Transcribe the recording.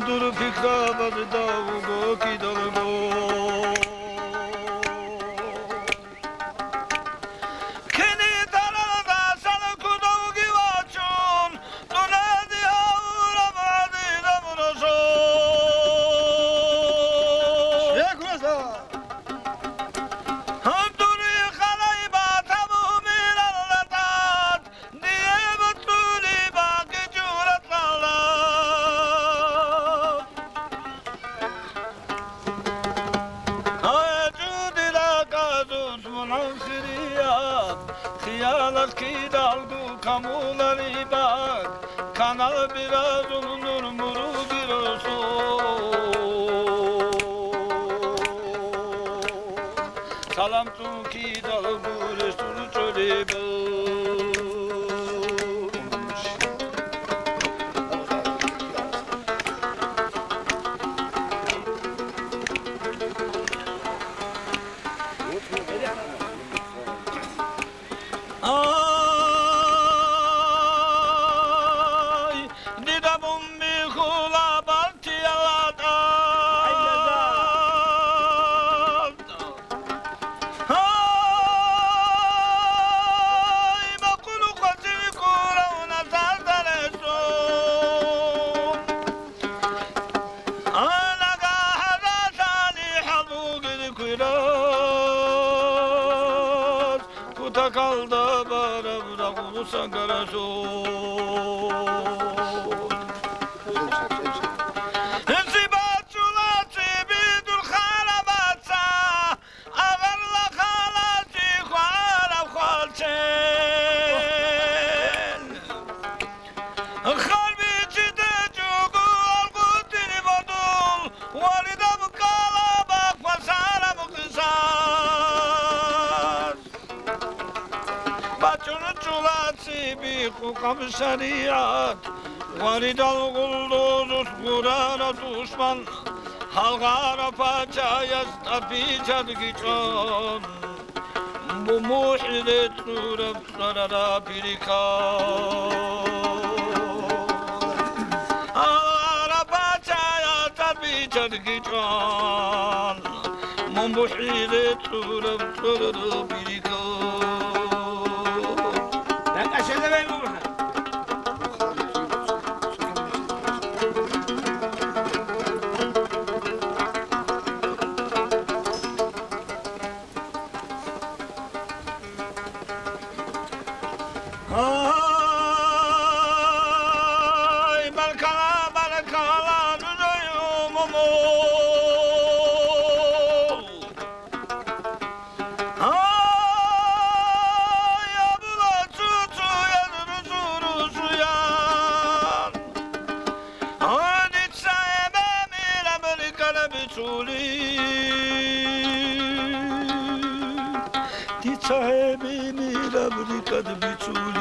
Dur fikra bazda ugo ki dolgo Kini tarada sana kudogi vachon Dunadi haura badi namroso Ya kurasa Duri khalai batamu min al-latat Diye batuli baki jurat lala Khiyalat ki dalgu kamuları bak Kanal biraz olunur muru bir olsun Salam tu ki dalgu resul çöle Ay, didamum bi khula balti alada. Ay, makulu khazir kura unazar dalesun. Alaga hada salih bugün kuyraz. Kuta kaldı bara bırak ulusan karasun. Hukam şeriat Varidal gulduz Kur'an'a düşman Halgara paçaya Stafiçad giçon Bu muhillet nurab sarara birikan Halgara paçaya Stafiçad giçon Bu muhillet nurab sarara birikan Aşağıda ben bu. Ay balkala balkala dudoyumumu Ay abla tutu yanuru suyan Ay ditsayebe mira balikala bituli Ditsayebe mira balikala bituli